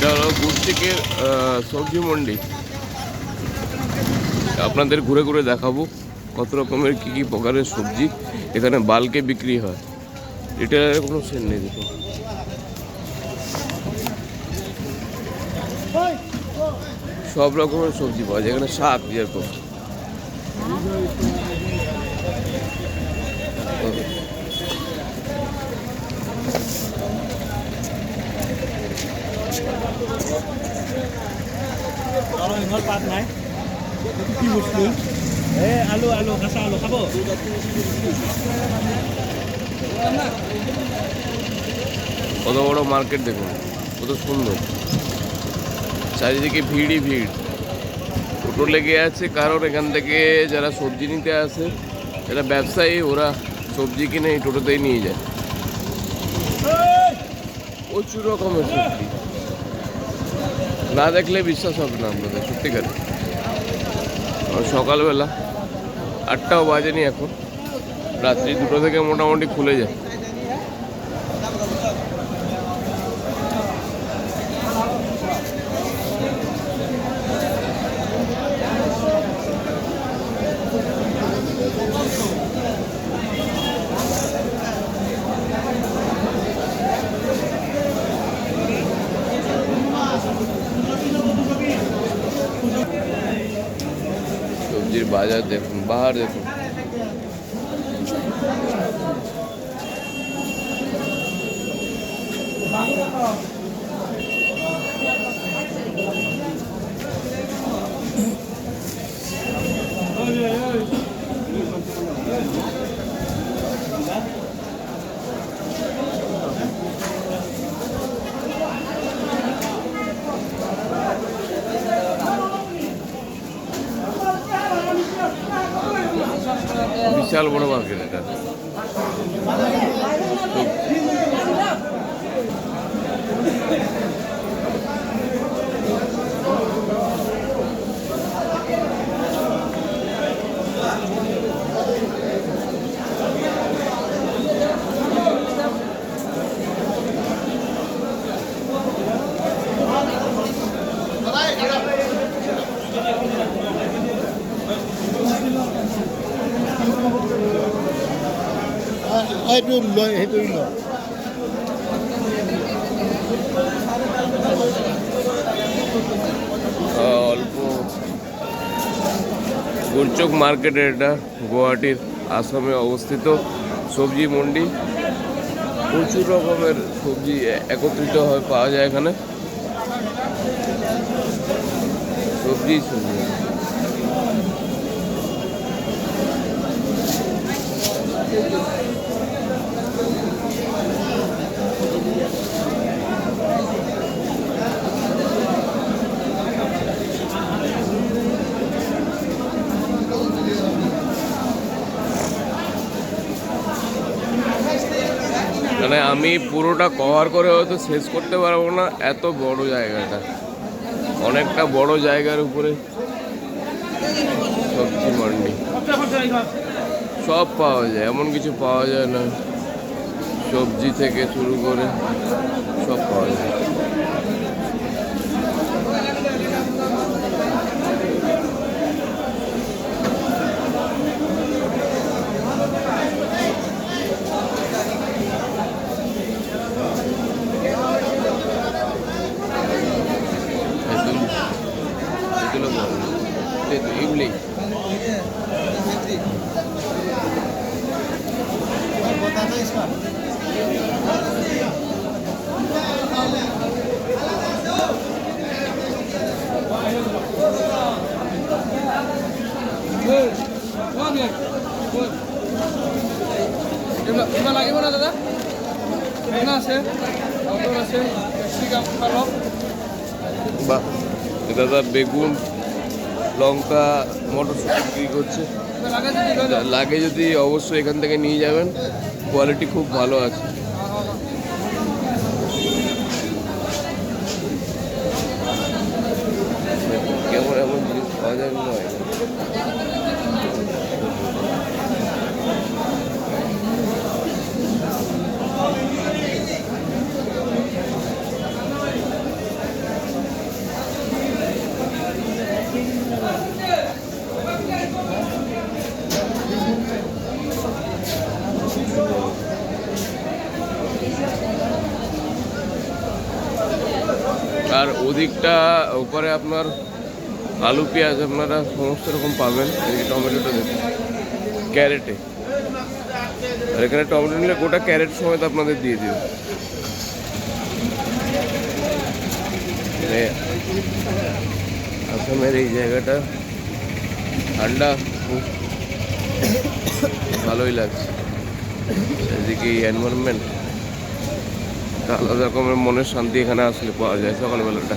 এটা হলো গুরচিকের সবজি মন্ডি। আপনাদের ঘুরে ঘুরে দেখাবো কত রকমের কী কী প্রকারের সবজি এখানে বাল্কে বিক্রি হয়। রিটেলের কোনো সেল নেই। দেখুন সব রকমের সবজি পাওয়া যায় এখানে, শাক যেরকম আলু আলু কাঁচা আলু খাবো। কত বড় মার্কেট দেখুন, কত সুন্দর, চারিদিকে ভিড়ই ভিড়। টোটো লেগে আছে, কারণ এখান থেকে যারা সবজি নিতে আসে, যারা ব্যবসায়ী, ওরা সবজি কিনে এই টোটোতেই নিয়ে যায়। প্রচুর রকমের সবজি, না দেখলে বিশ্বাস হবে না আপনাদের, সত্যিকার। সকালবেলা 8টাও বাজেনি এখন, রাত্রি 2টো থেকে মোটামুটি খুলে যায়। সবজির বাজার দেখুন, বাহার দেখুন। বিশাল বড় মার্কেট এটা। এইটো লয়, সেইটো লয়। অল্প গুরচক মার্কেট, এটা গুয়াহাটির আসামে অবস্থিত সবজি মন্ডি। প্রচুর রকমের সবজি একত্রিত হয়, পাওয়া যায় এখানে। সবজি সবজি মানে আমি পুরোটা কভার করে হয়তো শেষ করতে পারবো না, এত বড় জায়গাটা, অনেকটা বড় জায়গার উপরে সবজি মান্ডি। সব পাওয়া যায়, এমন কিছু পাওয়া যায় না, সবজি থেকে শুরু করে সব পাওয়া যায়। ইমলি লাগিব না দাদা? আছে আছে বাহ, দাদা বেগুন, লঙ্কা, মটরশুঁটি বিক্রি করছে। লাগে যদি অবশ্যই এখান থেকে নিয়ে যাবেন, কোয়ালিটি খুব ভালো আছে। কেমন এমন জিনিস পাওয়া যায় নয়। আর ওদিকটা ওপরে আপনার আলু পেঁয়াজ আপনারা সমস্ত রকম পাবেন। এদিকে টমেটোটা দেখুন ক্যারেটে, আর এখানে টমেটো নিলে গোটা ক্যারেট সমেত আপনাদের দিয়ে দেবে। আসামের এই জায়গাটা ঠান্ডা, খুব ভালোই লাগছে। এদিকে এই এনভায়রনমেন্ট, আলাদা রকমের মনের শান্তি এখানে আসলে পাওয়া যায় সকালবেলাটা।